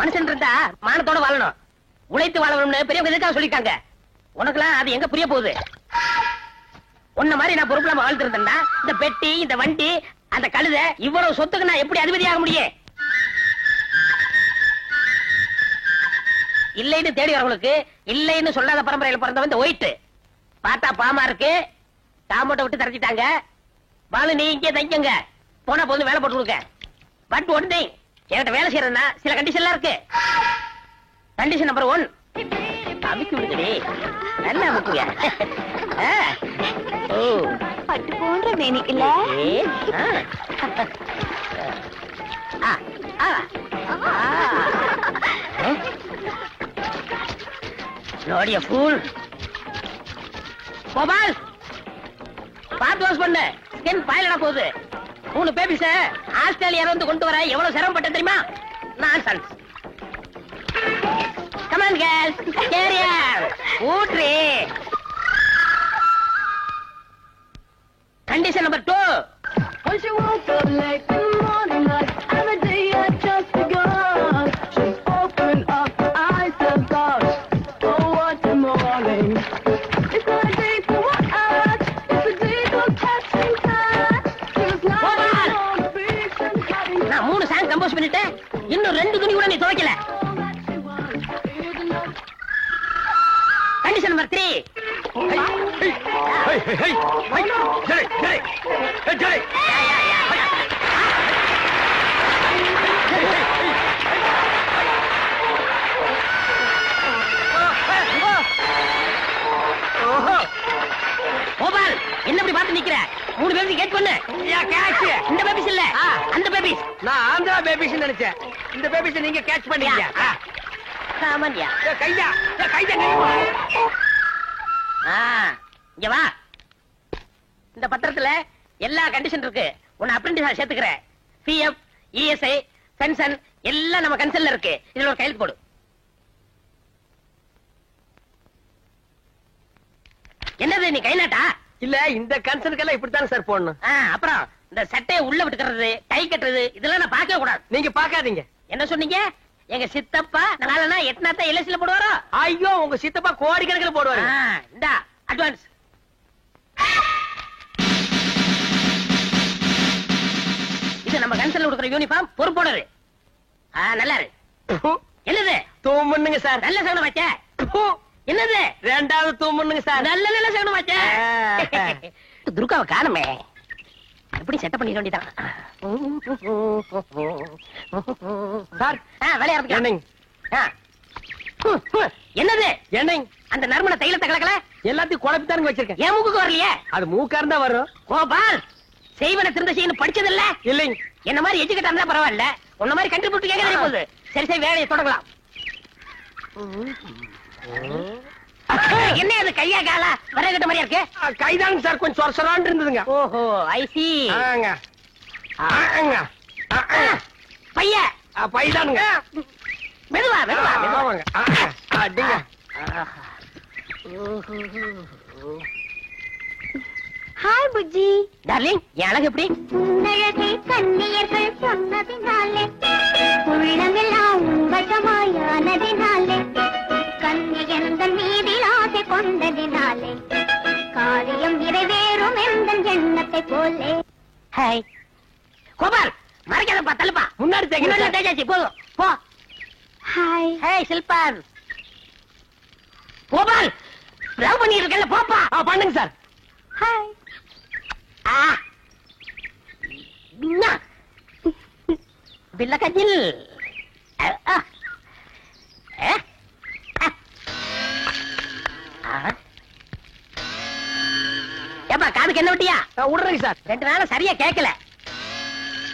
மனுஷன் இருந்தா மானத்தோட வாழணும், உழைத்து வாழணும்னு பெரியவங்க எதுக்காக சொல்லிட்டாங்க. உனக்குலாம் அது எங்க புரிய போகுது? உன்ன மாதிரி நான் பொறுப்புலாம வாழ்த்து இருந்தேன்னா இந்த பெட்டி, இந்த வண்டி, அந்த கழுத, இவ்வளவு சொத்துக்கு நான் எப்படி அதிபதியாக முடியும்? இல்லைன்னு தேடி வரவங்களுக்கு இல்லைன்னு சொல்லாத பரம்பரையில பிறந்தவன் இந்த ஒயிட். பார்த்தா பாமா இருக்கு, தாமோட்டை விட்டு தரைச்சிட்டாங்க. பாலு நீ இங்கே தங்கிங்க, போனா போது வேலை போட்டு கொடுக்க. பட் ஒன் திங், என்கிட்ட வேலை செய்யறதுன்னா சில கண்டிஷன்லாம் இருக்கு. கண்டிஷன் நம்பர் 1, அமுக்கி விடுங்கடி, நல்லா அமுக்குங்க. ஓ பட்டு போன்ற மேனி இல்ல? நோடிய ஃபூல். கோபால் பார்த்து வாஷ் பண்ணு, ஸ்கின் பாயிலடா போகுது. 3 பேபிஸ ஆஸ்திரேலியால வந்து கொண்டு வர எவ்வளவு சிரமப்பட்ட தெரியுமா? நான்சென்ஸ். கம் ஆன் கேர்ள்ஸ், கேரியர் ஊட்ரி. Condition number 2, Once you woke up late in the morning, like every day I just begun. She's open up her eyes and thought, oh what a morning. It's not a day for what I watch, it's a day for catching time. She was lying on the beach and having நான் 3 song compose பண்ணிட்டேன், இன்னும் 2 துணி கூட நீ துவைக்கல. Condition number 3, Gopal என்ன இப்படி பார்த்து நிக்கிற? 3 பேபிஸ் கேட் பண்ணு. இந்த பேபிஸ் இல்ல, அந்த பேபிஸ். நான் ஆந்திரா பேபிஸ் நினைச்சேன். இந்த பேபிஸ் நீங்க கேட்ச் பண்ணீங்க. சாமான்யா கையா கையா. இங்க வா. இந்த பத்திரத்துல எல்லா கண்டிஷன் இருக்கு. உன்னை அப்ரெண்டிஸா சேர்த்துக்கிறேன். பிஎஃப், இஎஸ்ஐ, பென்ஷன் எல்லாம் நம்ம கன்சல்ல இருக்கு. இதுல ஒரு கையெழுத்து போடு. என்னது நீ கை நாட்டா? இல்ல, இந்த கன்சர்னுக்கெல்லாம் இப்படித்தான் சார் போடணும். அப்புறம் இந்த சட்டையை உள்ள விட்டுக்கிறது, டை கட்டுறது, இதெல்லாம் நான் பார்க்கவே கூடாது. நீங்க பாக்காதீங்க. என்ன சொன்னீங்க? எங்க சித்தப்பா நாளனா எத்தனாத்த எல்ஐசில போடுவாரோ? ஐயோ, உங்க சித்தப்பா கோடிக்கணக்கில் போடுவாரு. இந்தா அட்வான்ஸ். இது நம்ம கன்சல்ல கொடுக்குற யூனிஃபார்ம், பொறுப்போடரு. நல்லா இருக்கு. என்னது? தூமுன்னுங்க சார். நல்ல சகுனம் வச்ச. என்னது? 2வது தூமுன்னுங்க சார். நல்ல சகுனம் வச்ச. துர்காவை காணுமே, எப்படி செட்டப் பண்ணிக்க வேண்டியதான். சார் வேலையா இருக்கு. என்னது? என்னங்க அந்த நறுமண தைலத்தை கலக்கல? எல்லாத்தையும் குழப்பித்தானுங்க வச்சிருக்கேன். என் மூக்குக்கு வரலையே. அது மூக்கா இருந்தா வரும். கோபால் செய்வன திருந்த செய்யணும் படிச்சது இல்ல? இல்லைங்க. என்ன மாதிரி எஜுகேட் இருந்தா பரவாயில்ல, உன்ன மாதிரி கண்டுபிடிச்சு கேட்க தெரிய போகுது. சரி சரி, வேலையை தொடங்கலாம். என்ன அது கையா காலா வரகட்ட மாதிரியா இருக்கு? கைதாங்க சார், கொஞ்சம் சொரசொரான்னு இருந்ததுங்க. ஓஹோ, ஐ சி. பைய பைதானுங்க. மெதுவா மெதுவா மெதுவா. அடிங்க. ஹாய் புஜ்ஜி. டார்லிங், என் அழகு எப்படி? உன்னழகை கண்ணியர்கள் சொன்னதினாலே, உள்ளமெல்லாம் வசமாயானதினாலே, கண்ணியந்தன் மீதில் ஆசை கொண்டதினாலே, காரியம் நிறைவேறும் எந்தன் எண்ணத்தை போலே. ஹாய் கோபால், மறைக்காதப்பா, தள்ளுப்பா. முன்னாடி தேஜாச்சி போதும் போ. ஹாய். ஹாய் சில்பான். கோபால் லவ் பண்ணிட்டு இருக்கல, போப்பா. பண்ணுங்க சார். ஹாய். பில்ல கஜில். ஏப்பா, காதுக்கு என்ன விட்டியா? விடுறேங்க சார். 2 நாளா சரியா கேட்கல.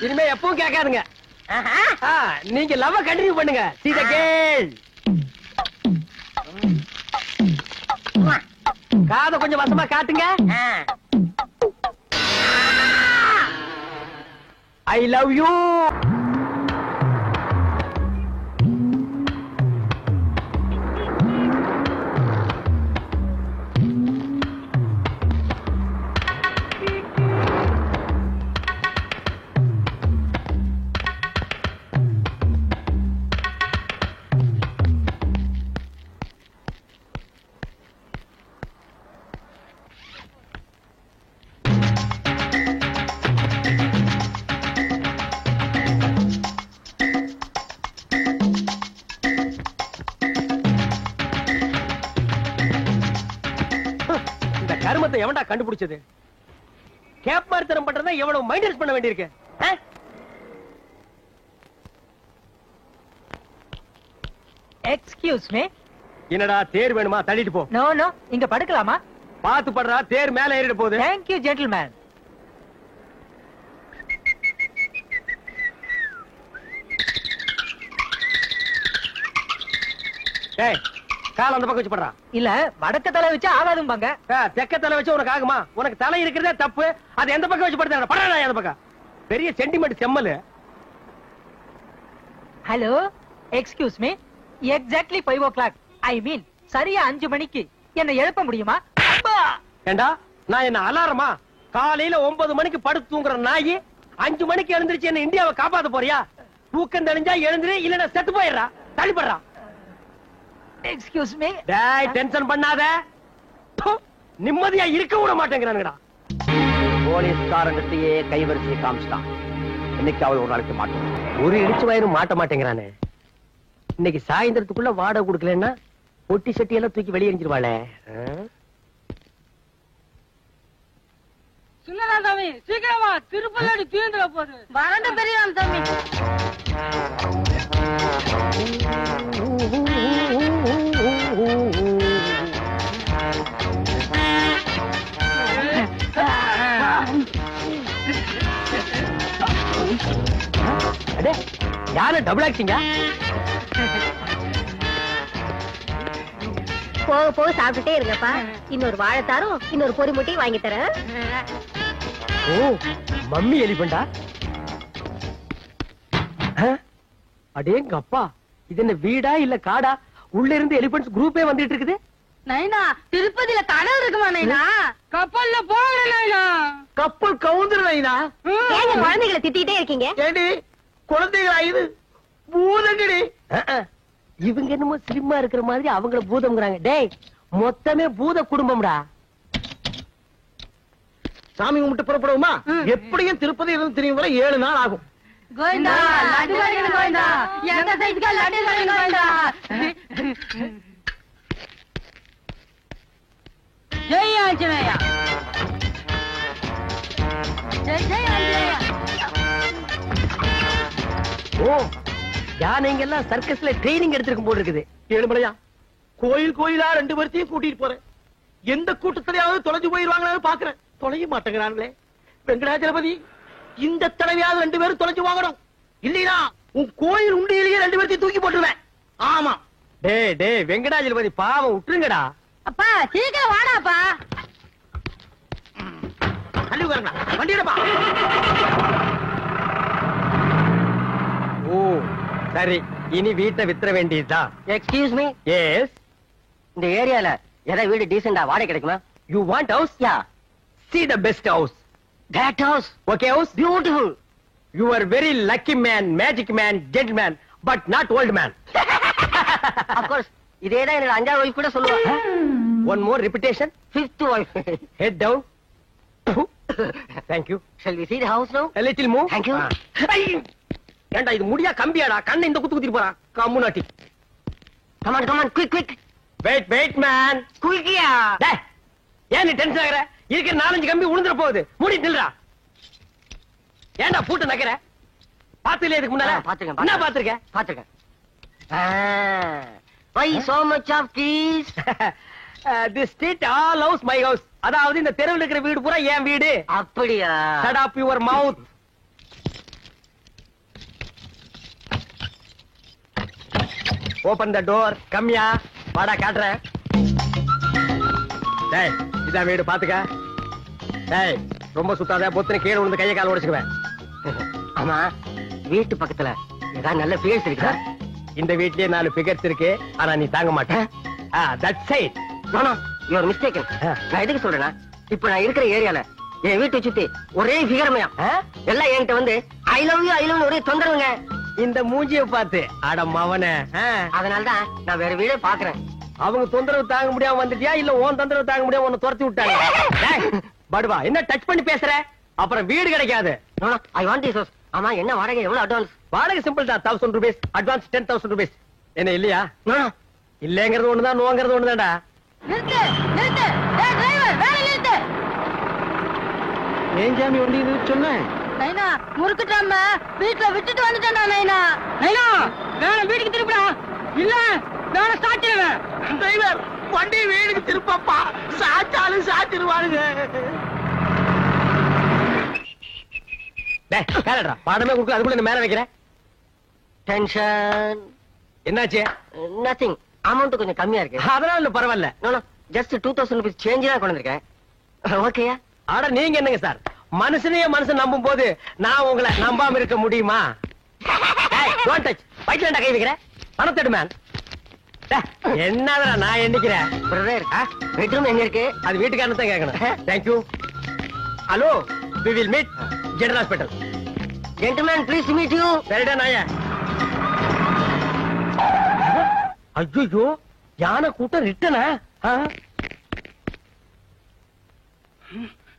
இனிமே எப்பவும் கேட்காதுங்க. ஆஹா. நீங்க லவ் கண்டினியூ பண்ணுங்க. See the girl. காதை கொஞ்சம் வசமா காட்டுங்க. I love you. கருமத்தை எவன்டா கண்டுபிடிச்சது? கேப் மார்த்தனம் பண்றதா எவ்வளவு மைனஸ் பண்ண வேண்டியிருக்கு. Excuse me. என்னடா தேர் வேணுமா? தள்ளிட்டு போ. நோ நோ, இங்க படுக்கலாமா? பாத்து படுறா, தேர் மேல ஏறிட போகுது. Thank you gentleman. ஏய், கால் அந்த பக்கம் வச்சு படுறா. இல்ல வடக்க தலை வச்சு ஆகாதும்பாங்க. தெக்க தலை வச்சு உனக்கு ஆகுமா? உனக்கு தலை இருக்கிறதே தப்பு. அது எந்த பக்கம் வச்சு படுத்தா படுறா? அந்த பக்கம் பெரிய சென்டிமெண்ட் செம்மலு. Hello, excuse me. Exactly 5 o'clock. I mean சரியா 5 மணிக்கு என்ன எழுப்ப முடியுமா? ஏண்டா நான் என்ன அலாரமா? காலையில 9 மணிக்கு படுத்து தூங்குற நாயி 5 மணிக்கு எழுந்திருச்சு என்ன இந்தியாவை காப்பாத்த போறியா? தூக்கம் தெளிஞ்சா எழுந்துரு, இல்லன்னா செத்து போயிடுறா. தள்ளிப்படுறா. Excuse me. டேய், டென்ஷன் பண்ணாத. நிம்மதியா இருக்க விட மாட்டேங்கிறானுங்கடா. போலீஸ்காரங்கத்தையே கைவரிசையை காமிச்சிட்டான். இன்னைக்கு அவள் ஒரு நாளைக்கு மாட்டோம். ஒரு இடிச்சு வயிறு மாட்ட மாட்டேங்கிறானே. இன்னைக்கு சாயந்தரத்துக்குள்ள வாடகை கொடுக்கலன்னா பொட்டி சட்டி எல்லாம் தூக்கி வெளியே எரிஞ்சிருவாளே. சின்னதா சாமி, சீக்கிரமா திருப்பதி தீர்ந்துட போகுது. வறண்ட பெரியதான் சாமி. யாரு டபுள் ஆக்டிங்க? போக போக சாப்பிட்டுட்டே இருங்கப்பா. இன்னொரு வாழைத்தாரும் இன்னொரு பொரி முட்டையும் வாங்கி தரேன். ஓ, மம்மி எலிபண்டா? அடேங்க அப்பா, இது என்ன வீடா இல்ல காடா? உள்ள இருந்து எலிபென்ட்ஸ் குரூப்பே வந்துட்டு இருக்குது. நைனா, திருப்பதியில கடல் இருக்குமா நைனா? கப்பல்ல போகல நைனா. கப்பல் கவுந்துரு நைனா. ஏங்க குழந்தைகளை திட்டிட்டே இருக்கீங்க? ஏடி குழந்தைகளா இது? பூதங்கடி. இவங்க என்னமோ ஸ்லிம்மா இருக்கிற மாதிரி அவங்கள பூதம்ங்கறாங்க. டேய், மொத்தமே பூத குடும்பம்டா. சாமி கும்பிட்டு புறப்படுவோமா? எப்படியும் திருப்பதி இருந்து திரும்பி வர 7 நாள் ஆகும். கோவிந்தா, லட்டு கடைக்கு கோவிந்தா. எந்த சைஸ்க்கு லட்டு கடைக்கு கோவிந்தா. ஜெய் ஆஞ்சநேயா. ஜெய் ஜெய் ஆஞ்சநேயா. ஓ, யானைங்க எல்லாம் சர்க்கஸ்ல ட்ரைனிங் எடுத்திருக்கும் போல இருக்குது. ஏழுமலையா, கோயில் கோயிலா 2 பேர்த்தையும் கூட்டிட்டு போறேன். எந்த கூட்டத்திலேயாவது தொலைஞ்சு போயிருவாங்களான்னு பாக்குறேன். தொலைய மாட்டேங்கிறாங்களே. வெங்கடாஜலபதி, இந்த தடவையாவது 2 பேரும் தொலைஞ்சு வாங்கணும். இல்லையா உன் கோயில் உண்டியிலேயே 2 பேர்த்தையும் தூக்கி போட்டுருவேன். ஆமா. டேய் டேய், வெங்கடாஜலபதி பாவம், விட்டுருங்கடா. அப்பா சீக்கிரம் வாடாப்பா. தள்ளி உட்காருங்க, வண்டியிடப்பா. ஓ சரி, இனி வீட்டை வித்துற வேண்டியதுதான். Excuse me, yes. இந்த ஏரியால ஏதாவது வீடு டீசெண்டா வாடகை கிடைக்குமா? You want house? Yeah. See the best house. That house. Okay house? Beautiful. You are very lucky man, magic man, gentleman, but not old man. Of course. இதேதான் என்னோட 5வது wife கூட சொல்லுவா. One more repetition. 5th wife. Head down. Thank you. Shall we see the house now? A little move. Thank you. ஏண்டா இது முடியா கம்பியாடா? கண்ணை இந்த குத்து குத்திட்டு போறா. கம்முனாட்டி. Come on, come on, quick, quick. Wait man. Quickயா. டேய், ஏன் நீ டென்ஷன் ஆகுற? இருக்கிற 4-5 கம்பி உளுந்துற போகுது. மூடி நில்றா. ஏண்டா பூட்டு நக்கற? பாத்துல இதுக்கு முன்னால? பாத்துங்க. என்ன பாத்துருக்க? பாத்துங்க. Why so much of keys? This street all house my house. அதாவது இந்த தெருவுல இருக்கிற வீடு பூரா என் வீடு. அப்படியா? Shut up your mouth. Open the door. கம்மியா வாடா காட்றேன். டேய், இதான் வீடு பாத்துக்க. டேய், ரொம்ப சுத்தாத, பொத்துன கீழே விழுந்து கையை கால உடைச்சுக்குவேன். ஆமா, வீட்டு பக்கத்துல ஏதாவது நல்ல ஃபிகர்ஸ் இருக்கா? இந்த வீட்லயே 4 ஃபிகர்ஸ் இருக்கு, ஆனா நீ தாங்க மாட்டே. That's it. No no, you are mistaken. நான் எதுக்கு சொல்றேன்னா, இப்ப நான் இருக்கிற ஏரியால என் வீட்டை சுத்தி ஒரே ஃபிகர்மயா எல்லாம் என்கிட்ட வந்து ஐ லவ் யூ ஒரே தொந்தரவுங்க. இந்த மூஞ்சிய பார்த்து அட மவனே. அதனாலதான் நான் வேற வீடே பாக்குறேன். அவங்க தொந்தரவு தாங்க முடியாம வந்துட்டியா, இல்ல உன் தொந்தரவு தாங்க முடியாம உன்னை துரத்தி விட்டாங்க? படுவா, என்ன டச் பண்ணி பேசுற? அப்புறம் வீடு கிடைக்காது. I want this house. ஆமா, என்ன வாடகை? எவ்வளவு அட்வான்ஸ்? வாடகை சிம்பிள் தான், 1000 rupees. Advance 10,000 rupees. என்ன இல்லையா? No. இல்லங்கிறது ஒண்ணுதான், நோங்கிறது ஒண்ணுதான்டா. நிறுத்து நிறுத்து. டேய் டிரைவர், வேலை நிறுத்து. ஏன் சாமி வண்டி சொன்னேன்? நைனா முறுக்குட்டாம வீட்டுல விட்டுட்டு வந்துட்டேன்டா நைனா. நைனா வேற வீட்டுக்கு திருப்பிடா, இல்ல வேற சாச்சிடுவேன். டிரைவர் வண்டி வீடுக்கு திருப்பப்பா, சாச்சாலும் சாச்சிருவானுங்க. பாடமே கொடுக்க அதுக்குள்ள மேல வைக்கிறேன். டென்ஷன். என்னாச்சு? நத்திங். அமௌண்ட் கொஞ்சம் கம்மியா இருக்கு. அதெல்லாம் இல்ல, பரவாயில்ல. ஜஸ்ட் 2000 rupees சேஞ்ச் தான் கொண்டு வந்திருக்கேன். ஓகேயா? ஆட நீங்க என்னங்க சார், மனுஷனையே மனுஷன் நம்பும் போது நான் உங்களை நம்பாம இருக்க முடியுமா? வயிற்றுல கை வைக்கிறேன். பணத்தெடு மேன். என்னடா நான் எண்ணிக்கிறேன். பெட்ரூம் எங்க இருக்கு? அது வீட்டுக்காரன் தான் கேட்கணும். Thank you. Hello, we will meet General Hospital. Gentlemen, please meet you. சரிடா நாய. ஐயோ, யானை கூட்டம் ரிட்டனா?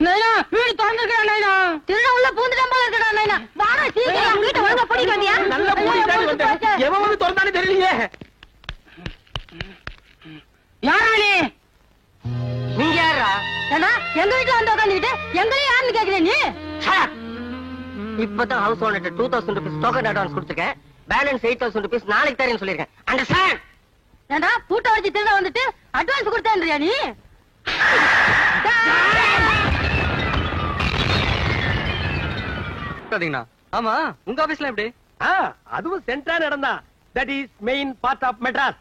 நைனா வீடு திறந்துருக்கா நைனா. திருட உள்ள பூந்துட்டான் போல இருக்கடா நைனா. வாடா சீக்கிரம் வீட்டை ஒழுங்கா பூட்டிட்டு வந்தியா? நல்ல பூட்டிட்டானே வந்தேன். எவன் வந்து திறந்தானே தெரியலையே. யாரா நீ? நீங்க யாரா? ஏண்டா எங்க வீட்டுல வந்து உட்காந்துக்கிட்டு எங்களையும் யாருன்னு கேக்குற நீ? இப்பதான் house owner 2000 rupees token advance கொடுத்துருக்கேன். பேலன்ஸ் 8000 rupees நாளைக்கு தரேன்னு சொல்லிருக்கேன். அண்டர்ஸ்டாண்ட்? ஏண்டா பூட்டை வச்சு திருட வந்துட்டு அட்வான்ஸ் கொடுத்தேன்றியா நீ? ஆமா, உங்க ஆபீஸ்ல எப்படி? அதுவும் சென்ட்ரா நடந்தா. That is main part of Madras.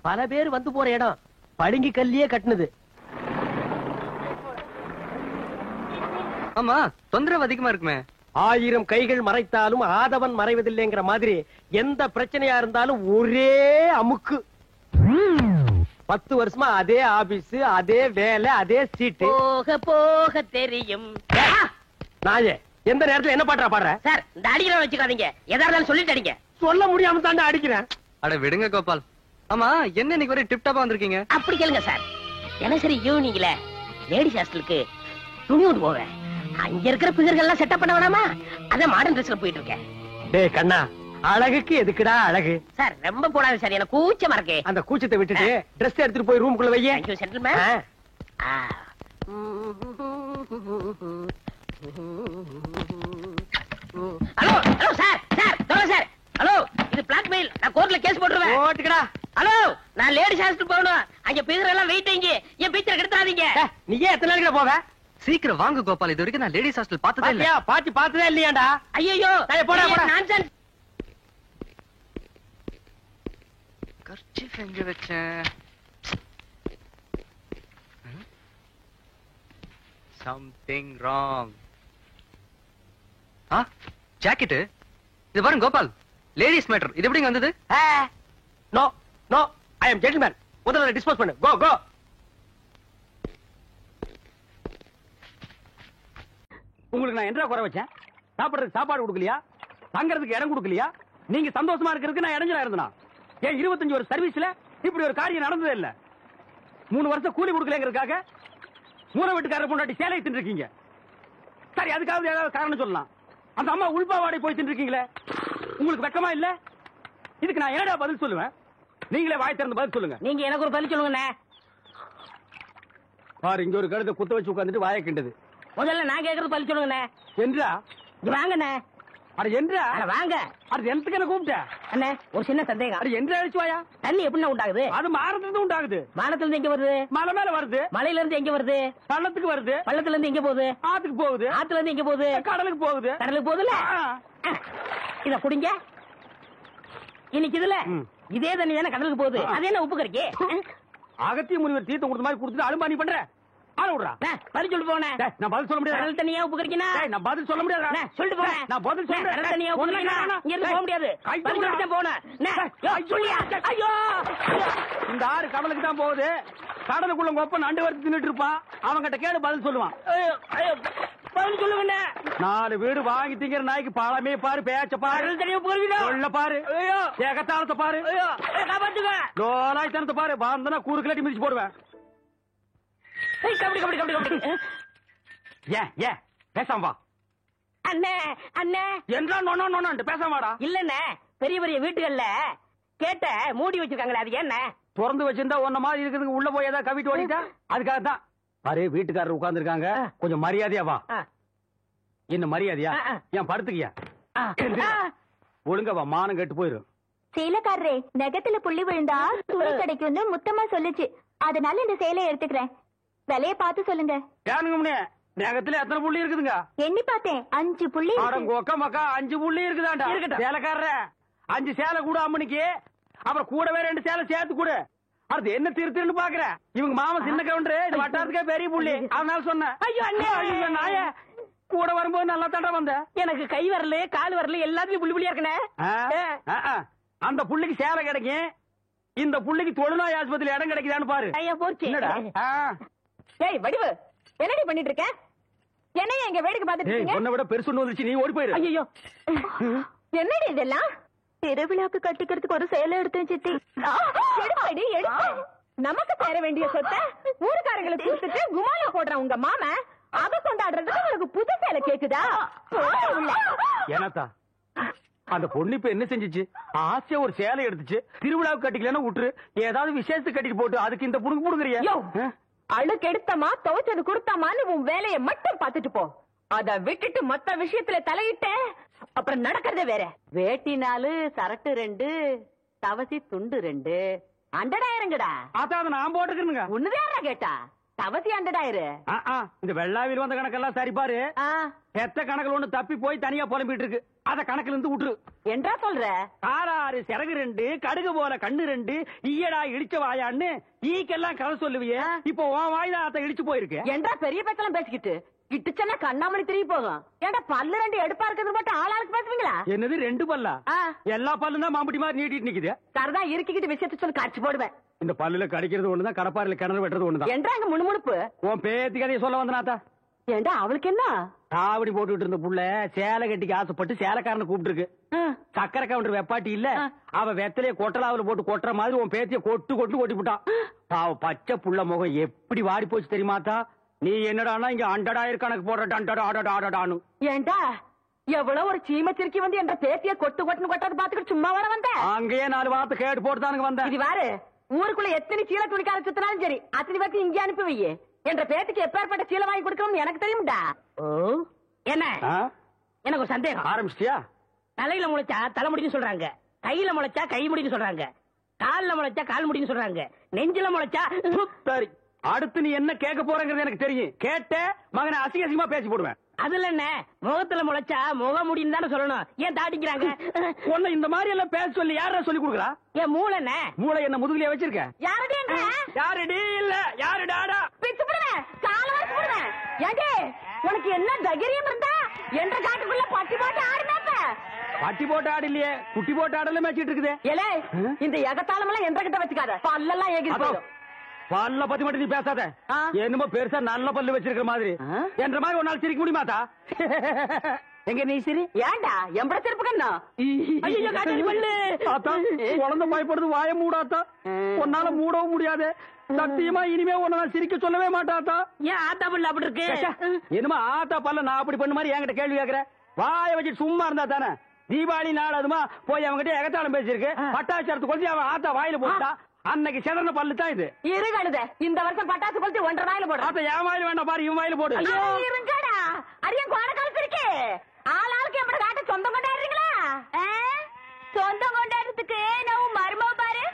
பல பேர் வந்து போற இடம். படுங்கி கல்லியே கட்டுனது. ஆமா, தொந்தரவு அதிகமா இருக்குமே. 1000 கைகள் மறைத்தாலும் ஆதவன் மறைவதில்லைங்கிற மாதிரி எந்த பிரச்சனையா இருந்தாலும் ஒரே அமுக்கு. 10 வருஷமா அதே ஆபீஸ், அதே வேலை, அதே சீட்டு. போக போக தெரியும். நாயே, எந்த நேரத்துல என்ன பாட்டா பாடுற? சார், இந்த அடிக்கிறவன் வச்சுக்காதீங்க. எதா இருந்தாலும் சொல்லிட்டு அடிங்க. சொல்ல முடியாம தாண்டா அடிக்கிறேன். அட விடுங்க கோபால். ஆமா, என்ன இன்னைக்கு வரை டிப் டாப்பா வந்திருக்கீங்க? அப்படி கேளுங்க சார். தினசரி ஈவினிங்ல லேடிஸ் ஹாஸ்டலுக்கு துணி கொண்டு போவேன். அங்க இருக்கிற பிகர்கள் எல்லாம் செட்டப் பண்ண வேணாமா? அதான் மாடர்ன் ட்ரெஸ்ல போயிட்டு இருக்கேன். டேய் கண்ணா, அழகுக்கு எதுக்குடா அழகு? சார் ரொம்ப போடாது சார், எனக்கு கூச்சமா இருக்கு. அந்த கூச்சத்தை விட்டுட்டு ட்ரெஸ் எடுத்துட்டு போய் ரூமுக்குள்ள வையே. Thank you gentlemen. Hello hello sir, sir சொல்லுங்க சார். ஹலோ, இது பிளாக்மெயில். நான் கோர்ட்ல கேஸ் போட்டுருவேன். ஓட்டுக்கடா. ஹலோ, நான் லேடிஸ் ஹாஸ்டல் போகணும். அங்க பிகர் எல்லாம் வெயிட்டிங். என் பிக்சர் கெடுத்தாதீங்க. நீயே எத்தனை நாளைக்கு போவ? சீக்கிரம் வாங்க கோபால், இது வரைக்கும் நான் லேடிஸ் ஹாஸ்டல் பார்த்ததே இல்ல. பாத்தி பார்த்ததே இல்லையாடா? ஐயோ போடா போடா. நான்சென்ஸ். கர்ச்சீஃப் எங்க வச்சேன்? Something wrong. ஜாக்கெட். இது பாருங்க கோபால், லேடிஸ் மேட்டர். இது எப்படிங்க வந்தது? No no, I am gentleman. முதல்ல டிஸ்போஸ் பண்ணு. கோ கோ. உங்களுக்கு நான் என்ன குறை வச்சேன்? சாப்பிடுறதுக்கு சாப்பாடு கொடுக்கலையா? தங்கறதுக்கு இடம் கொடுக்கலையா? நீங்க சந்தோஷமா இருக்கிறதுக்கு நான் இடைஞ்சலா இருந்தனா? ஏன் 25 வருஷம் சர்வீஸ்ல இப்படி ஒரு காரியம் நடந்ததே இல்ல. 3 வருஷம் கூலி கொடுக்கலங்கிறதுக்காக மூண வீட்டுக்காரர் பொண்டாட்டி சேலை தின்னுருக்கீங்க. சரி, அதுக்காவது ஏதாவது காரணம் சொல்லலாம். அந்த அம்மா உள்பாவாடை போய் தின்னுருக்கீங்களே, உங்களுக்கு வெக்கமா இல்ல? இதுக்கு நான் என்னடா பதில் சொல்லுவேன்? நீங்களே வாய் திறந்து பதில் சொல்லுங்க. நீங்க எனக்கு ஒரு பதில் சொல்லுங்க. பாரு, இங்க ஒரு கழுதை குத்த வச்சு உட்கார்ந்துட்டு வாயை கிண்டது. முதல்ல நான் கேக்குறது பதில் சொல்லுங்க. என்றா? வாங்கண்ணே. அட என்றா? வாங்க. அது எந்தக்கு என்ன கூப்பிட்ட? அண்ணே, ஒரு சின்ன சந்தேகம். அட என்றா அழிச்சு வாயா. தண்ணி எப்படி உண்டாகுது? அது மாறதுல உண்டாகுது. வானத்துல இருந்து எங்க வருது? மலை மேல வருது. மலையில இருந்து எங்க வருது? பள்ளத்துக்கு வருது. பள்ளத்துல இருந்து எங்க போகுது? ஆத்துக்கு போகுது. ஆத்துல இருந்து எங்க போகுது? கடலுக்கு போகுது. கடலுக்கு போகுதுல. இத குடிங்க. இன்னைக்கு இதுல இதே தண்ணி தானே கடலுக்கு போகுது. அது என்ன உப்பு கறிக்கு? அகத்திய முனிவர் தீர்த்தம் கொடுத்த மாதிரி கொடுத்துட்டு அலும்பா நீ பண்ற. ஆள விடுறா. பதில் சொல்லிட்டு போனேன். நான் பதில் சொல்ல முடியாது. கடல் தண்ணியா உப்பு கறிக்கினா? நான் பதில் சொல்ல முடியாது. சொல்லிட்டு போனேன். நான் பதில் சொல்றேன். கடல் தண்ணியா உப்பு கறிக்கினா? இங்க இருந்து போக முடியாது. பதில் சொல்லிட்டு போனேன். சொல்லியா? ஐயோ, இந்த ஆறு கடலுக்கு தான் போகுது. கடலுக்குள்ள கொப்ப நண்டு வறுத்து தின்னுட்டு இருப்பான். அவன்கிட்ட கேடு பதில் சொல்லுவான். பதில் சொல்லுங்க. 4 வீடு வாங்கி திங்கிற நாய்க்கு பழமே பாரு, பேச்ச பாரு, கடல் தண்ணியா உப்பு கறிக்கினா? சொல்ல பாரு, ஏகத்தாளத்தை பாரு, காப்பாத்துங்க. லோலாய்த்தனத்தை பாரு. பாந்தனா கூறு கிளட்டி மிதிச்சு போடுவேன். கபடி கபடி கபடி கபடி. ஏன் பேசாம வா. அண்ணே அண்ணே என்றா நோனோ பேசாம வாடா. இல்லண்ணே, பெரிய பெரிய வீட்டுகள்ல கேட்ட மூடி வச்சிருக்காங்களே, அது என்ன? திறந்து வச்சிருந்தா ஒன்ன மாதிரி இருக்குதுங்க. உள்ள போய் ஏதாவது கவிட்டு ஓடிட்டா அதுக்காகத்தான். அரே வீட்டுக்காரர் உட்கார்ந்து இருக்காங்க, கொஞ்சம் மரியாதையா வா. என்ன மரியாதையா? என் படுத்துக்கியா? ஒழுங்கா வா, மானம் கெட்டு போயிரும். சேலைக்காரரே, நெகத்துல புள்ளி விழுந்தா துணி கிடைக்கும்னு முத்தமா சொல்லுச்சு. அதனால இந்த சேலையை எடுத்துக்கிறேன். விலைய பார்த்து சொல்லுங்க. ஏனுங்க நகத்துல எத்தனை புள்ளி இருக்குதுங்க? எண்ணி பார்த்தேன், 5 புள்ளி. மக்கா 5 புள்ளி இருக்குதாண்டா. சேலைக்காரர 5 சேலை கூட அம்மனிக்கு, அப்புறம் கூடவே 2 சேலை சேர்த்து கூட. அது என்ன திருத்துன்னு பாக்குற? இவங்க மாமா சின்ன கவுண்டரு, இது வட்டாரத்துக்கே பெரிய புள்ளி. அதனால சொன்னேன். ஐயோ அண்ணே, ஐயோ நாய கூட வரும்போது நல்லா தண்டை வந்த. எனக்கு கை வரல கால் வரல எல்லாத்துலயும் புள்ளி புள்ளியா இருக்கனே. அந்த புள்ளிக்கு சேலை கிடைக்கும், இந்த புள்ளிக்கு தொழுநோய் ஆஸ்பத்திரி இடம் கிடைக்குதான்னு பாரு. ஐயா போச்சு. ஏய் வடிவு, என்னடி பண்ணிட்டு இருக்க? என்னைய எங்க வேடிக்கை பார்த்துட்டு இருக்கீங்க? உன்னை விட பெருசு ஒண்ணு வந்துச்சு, நீ ஓடி போயிரு. ஐயோ என்னடி இதெல்லாம்? திருவிழாக்கு கட்டிக்கிறதுக்கு ஒரு சேலை எடுத்து சித்தி. எடுப்படி எடுத்து. நமக்கு சேர வேண்டிய சொத்தை ஊருக்காரங்களுக்கு கொடுத்துட்டு குமால போடுற உங்க மாமா அத கொண்டாடுறதுக்கு உனக்கு புது சேலை கேக்குதா? ஏனாத்தா அந்த பொண்ணு இப்ப என்ன செஞ்சிச்சு? ஆசையா ஒரு சேலை எடுத்துச்சு, திருவிழாவுக்கு கட்டிக்கலன்னா விட்டுரு, ஏதாவது விசேஷத்துக்கு கட்டிட்டு போட்டு அதுக்கு இந்த புடுங்க புடுங்குறியா? அழுக்கு எடுத்தமா துவைச்சது கொடுத்தாமான்னு உன் வேலையை மட்டும் பாத்துட்டு போ. அத விட்டுட்டு மத்த விஷயத்துல தலையிட்ட அப்புறம் நடக்கிறதே வேற. வேட்டி 4, சரட்டு 2, தவசி துண்டு 2, அண்டடாயிரங்கடா. அதான் நான் போட்டுக்கிறேங்க. ஒண்ணுதான் கேட்டா தவசி அண்டடாயிரு. இந்த வெள்ளாவில் வந்த கணக்கெல்லாம் சரி பாரு. எத்த கணக்குல ஒண்ணு தப்பி போய் தனியா புலம்பிட்டு இருக்கு, அத கணக்குல இருந்து விட்டுரு. என்றா சொல்ற? காராறு சிறகு 2, கடுகு போல கண்ணு 2, ஈயடா இடிச்ச வாயான்னு ஈக்கெல்லாம் கதை சொல்லுவிய. இப்போ உன் வாயில அத இடிச்சு போயிருக்கு. என்றா பெரிய பேச்செல்லாம் பேசிக்கிட்டு கிட்டுச்சன்னா கண்ணாமணி திரும்பி போகும். ஏன்டா பல்லு 2 எடுப்பா இருக்கிறது மட்டும் ஆளாளுக்கு பேசுவீங்களா? என்னது 2 பல்லா? எல்லா பல்லும் தான் மாம்பட்டி மாதிரி நீட்டிட்டு நிக்குது. சரதான் இருக்கிட்டு விஷயத்த சொல்லி காட்சி போடுவேன். இந்த பல்லுல கடிக்கிறது ஒண்ணுதான், கடப்பாரில கிணறு வெட்டுறது ஒண்ணுதான். என்றாங்க முணுமுணுப்பு. உன் பேத்தி கதையை சொல்ல வந்தனாத்தா. ஏண்டா அவளுக்கு என்ன? காவடி போட்டுட்டு இருந்த புள்ள சேலை கட்டிக்கு ஆசைப்பட்டு சேலைக்காரனை கூப்பிட்டு இருக்கு. சக்கரை கவுண்டர் வெப்பாட்டி இல்ல, அவ வெத்தலைய கொட்டலாவில போட்டு கொட்டுற மாதிரி உன் பேத்திய கொட்டு கொட்டு கொட்டி விட்டான். அவ பச்சை புள்ள முகம் எப்படி வாடி போச்சு தெரியுமாத்தா? நீ என்னடானா இங்க அண்டடாயிரம் கணக்கு போடுற. ஏண்டா எவ்வளவு ஒரு சீமச்சிருக்கி வந்து என்ற பேத்திய கொட்டு கொட்டுன்னு கொட்டாது பாத்துக்கிட்டு சும்மா வர வந்த? அங்கேயே 4 வார்த்தை கேட்டு போட்டுதானுங்க வந்தேன். இது வாரு, ஊருக்குள்ள எத்தனை சீலை துணிக்கார சுத்தினாலும் சரி அத்தனை பேர்த்து இங்கே அனுப்பி வையே. என்ற பேத்துக்கு எப்பேற்பட்ட சீலை வாங்கி கொடுக்கணும் எனக்கு தெரியும்டா. என்ன எனக்கு ஒரு சந்தேகம். ஆரம்பிச்சிட்டியா? தலையில முளைச்சா தலைமுடின்னு சொல்றாங்க, கையில முளைச்சா கை முடின்னு சொல்றாங்க, கால்ல முளைச்சா கால் முடின்னு சொல்றாங்க, நெஞ்சில முளைச்சா. சரி, அடுத்து நீ என்ன கேட்க போறங்கிறது எனக்கு தெரியும். கேட்ட மகனை அசிங்க அசிங்கமா பேசி போடுவேன். அதுல என்ன முகத்துல முளைச்சா முக முடின்னு தானே சொல்லணும், ஏன் தாட்டிக்கிறாங்க? உன்னை இந்த மாதிரி எல்லாம் பேச சொல்லி யாரா சொல்லி கொடுக்குறா? என் மூளை என்ன? மூளை என்ன முதுகுலயே வச்சிருக்க? யாருடி இல்ல யாருடாடா பிச்சு போடுவேன், கால வரைக்கும் போடுவேன். ஏண்டே உனக்கு என்ன தைரியம் இருந்தா என்ற காட்டுக்குள்ள பட்டி போட்டு ஆடினாப்ப? பட்டி போட்டு ஆடு இல்லையே, குட்டி போட்டு ஆடல மேய்ச்சிட்டு இருக்குது. ஏலே இந்த எகத்தாளம் எல்லாம் என்ற கிட்ட வச்சுக்காத, பல்லெல்லாம் ஏகி போடும். பல்ல பத்தி மட்டும் நீ பேசாத. என்னமோ பெருசா நல்ல பல்லு வச்சிருக்கிற மாதிரி. என்ற மாதிரி ஒரு நாள் சிரிக்க முடியுமாத்தா? எங்க நீ சிரி? ஏண்டா எம்பட சிரிப்பு கண்ணா? குழந்தை பயப்படுது, வாய மூடாத்தா. உன்னால மூடவும் முடியாது. சத்தியமா இனிமே உன்ன சிரிக்க சொல்லவே மாட்டாத்தா. ஏன் ஆத்தா பல்ல அப்படி இருக்கு? என்னமா ஆத்தா பல்ல நான் அப்படி பண்ண மாதிரி என்கிட்ட கேள்வி கேக்குற? வாய வச்சு சும்மா இருந்தா தானே. தீபாவளி நாள் அதுமா போய் அவங்ககிட்ட எகத்தாளம் பேசிருக்கு, பட்டாச்சாரத்து கொண்டு அவன் ஆத்தா வாயில போட்டா அன்னைக்கு செதறன பல்லு தான் இது. இருகழுத இந்த வருஷம் பட்டாசு கொளுத்தி 1.5 வாயில போடு. அப்ப என் வாயில வேண்டாம் பாரு, இவன் வாயில போடு. இருங்கடா அரியன் கோண காலத்து இருக்கு. ஆளாளுக்கு எம்பட காட்ட சொந்தம் கொண்டாடுறீங்களா? சொந்தம் கொண்டாடுறதுக்கு நான் மருமவ பாரு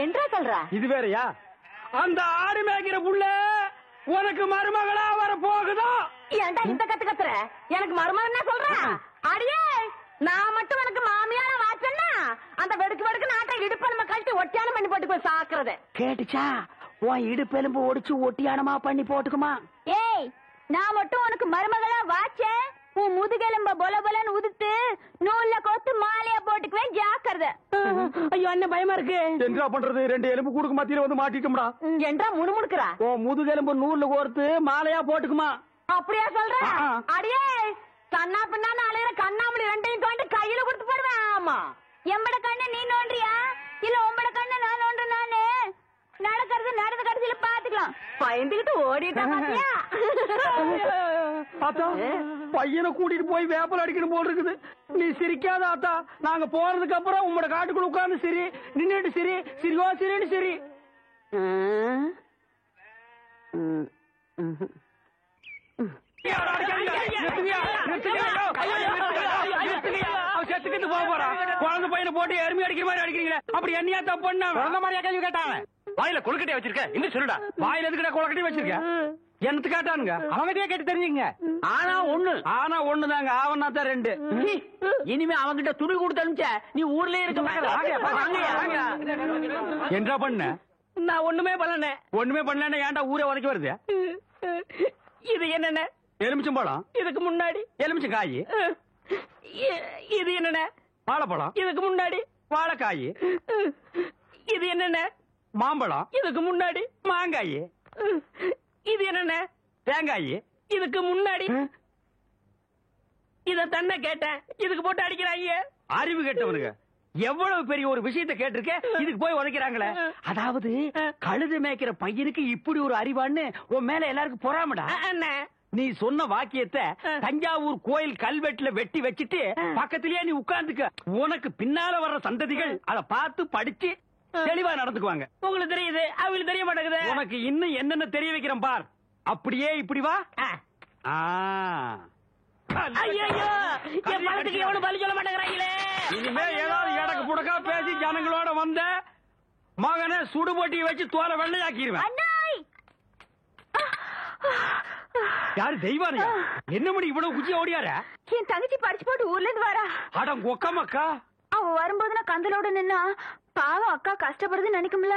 என்றா சொல்றா. இது வேறயா? அந்த ஆடு மேய்க்கிற புள்ள உனக்கு மருமகளா வர போகுதோ? ஏன்டா இந்த கத்துற? எனக்கு மருமகன் என்ன சொல்ற? அடியே நான் மட்டும் எனக்கு மாமியார வாச்சன்னா அந்த வெடுக்கு வெடுக்கு நாட்டை இடுப்பெலும்பு கழட்டி ஒட்டியானம் பண்ணி போட்டு போய் சாக்குறது கேட்டுச்சா? உன் இடுப்பெலும்பு ஒடிச்சு ஒட்டியானமா பண்ணி போட்டுக்குமா? ஏய் நான் மட்டும் உனக்கு மருமகளா வாச்சேன், உன் முதுகெலும்ப பொல பொலன்னு உதுத்து நூல்ல கோத்து மாலையா போட்டுக்குவேன், ஜாக்கிரதை. ஐயோ அண்ணன் பயமா இருக்கு. என்ன பண்றது? 2 எலும்பு கூடுக்கு மத்தியில வந்து மாட்டிட்டோம்டா. என்றா முணுமுணுக்குறா? உன் முதுகெலும்பு நூல்ல கோர்த்து மாலையா போட்டுக்குமா? அப்படியா சொல்ற? அடியே கண்ணா பின்னான்னு அலையிற கண்ணாமணி 2ஐயும் தோண்டி கையில கொடுத்து போடுவேன். ஆமா எம்பட கண்ணு நீ நோண்டியா இல்ல உம்பட கண்ணு நான் நோண்டு? நானு நடக்கிறது நடந்த கடைசியில பாத்துக்கலாம். பயந்துகிட்டு ஓடிட்டா பாத்தியா? ஆத்தா பையனை கூட்டிட்டு போய் வேப்பல் அடிக்கணும் போல் இருக்குது. நீ சிரிக்காத ஆத்தா. நாங்க போறதுக்கு அப்புறம் உங்களோட காட்டுக்குள்ள உட்கார்ந்து சிரி, நின்னுட்டு சிரி, சிரிவா சிரின்னு சிரி. குழந்தை பையனை போட்டு எருமை அடிக்கிற மாதிரி அடிக்கிறீங்களா? அப்படி என்னையா தப்பு பண்ண? குழந்தை மாதிரியா கேள்வி கேட்டாங்க? வாயில கொழுக்கட்டையா வச்சிருக்க? இன்னும் சொல்லுடா. வாயில எதுக்குடா கொழுக்கட்டை வச்சிருக்க? என்னத்து கேட்டானுங்க? அவங்ககிட்டயே கேட்டு தெரிஞ்சுங்க. ஆனா ஒண்ணுதாங்க, ஆவனா தான் 2. இனிமே அவங்கிட்ட துணி கொடுத்து அனுப்பிச்ச நீ ஊர்லயே இருக்க என்ன பண்ண? நான் ஒண்ணுமே பண்ணல. ஏன்டா ஊரே உதைக்க வருது? இது என்னென்ன? எலுமிச்சம்பழம். இதுக்கு முன்னாடி எலுமிச்சங்காய். இது என்னென்ன? வாழைப்பழம். இதுக்கு முன்னாடி வாழைக்காய். இது என்னென்ன? மாம்பழம். இதுக்கு முன்னாடி மாங்காய். இது என்னென்ன? தேங்காய். இதுக்கு முன்னாடி இத தன்ன கேட்டேன், இதுக்கு போட்டு அடிக்கிறாங்க. அறிவு கேட்டவனுங்க எவ்வளவு பெரிய ஒரு விஷயத்தை கேட்டிருக்க, இதுக்கு போய் உதைக்கிறாங்களே. அதாவது கழுது மேய்க்கிற பையனுக்கு இப்படி ஒரு அறிவான்னு உன் மேல எல்லாருக்கும் பொறாமடா. நீ சொன்ன வாக்கியத்தை தஞ்சாவூர் கோயில் கல்வெட்டுல வெட்டி வச்சிட்டு பக்கத்திலேயே நீ உட்கார்ந்துக்க. உனக்கு பின்னால வர்ற சந்ததிகள் அதை பார்த்து படிச்சு தெளிவா நடந்துக்குவாங்க. உங்களுக்கு தெரியுது, அவங்களுக்கு தெரிய மாட்டேங்குது. உனக்கு இன்னும் என்னென்ன தெரிய வைக்கிறேன் பார். அப்படியே இப்படி வா. எவனும் பலி சொல்ல மாட்டேங்கிறாங்களே. இனிமே ஏதாவது எடக்கு புடக்கா பேசி ஜனங்களோட வந்த மகனை சுடுபொட்டி வச்சு தோலை வெள்ளையாக்கிடுவேன். யாரு தெய்வானியா? என்ன மணி இவ்வளவு குச்சி ஓடியார? என் தங்கச்சி படிச்சு போட்டு ஊர்ல இருந்து வரா. அடம் கொக்கமக்கா. அவ வரும்போது நான் கந்தலோட நின்னா பாவம் அக்கா கஷ்டப்படுது நினைக்கும்ல,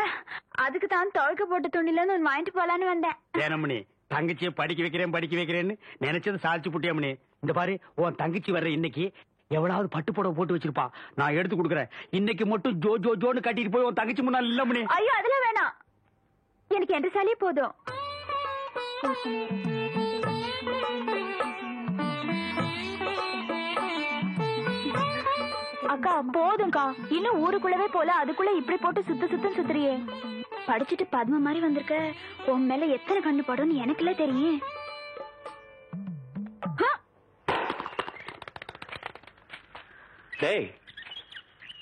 அதுக்கு தான் துவைக்க போட்ட துணில இருந்து வாங்கிட்டு போலான்னு வந்தேன். ஏனமணி தங்கச்சியை படிக்க வைக்கிறேன்னு நினைச்சது சாதிச்சு புட்டியாமணி. இந்த பாரு, உன் தங்கச்சி வர்ற இன்னைக்கு எவ்வளவு பட்டு புடவை போட்டு வச்சிருப்பா, நான் எடுத்து கொடுக்குறேன். இன்னைக்கு மட்டும் ஜோ ஜோ ஜோன்னு கட்டிட்டு போய் உன் தங்கச்சி முன்னாள் இல்ல மணி. ஐயோ அதெல்லாம் வேணாம், எனக்கு என்ற சாலியே போதும். அக்கா போதும்க்கா, இன்னும் ஊருக்குள்ளவே போல அதுக்குள்ள இப்படி போட்டு சுத்தம் சுத்துறியே. படிச்சுட்டு பத்ம மாதிரி வந்திருக்க, உன் மேல எத்தனை கண்ணு படும் எனக்குல தெரியும்.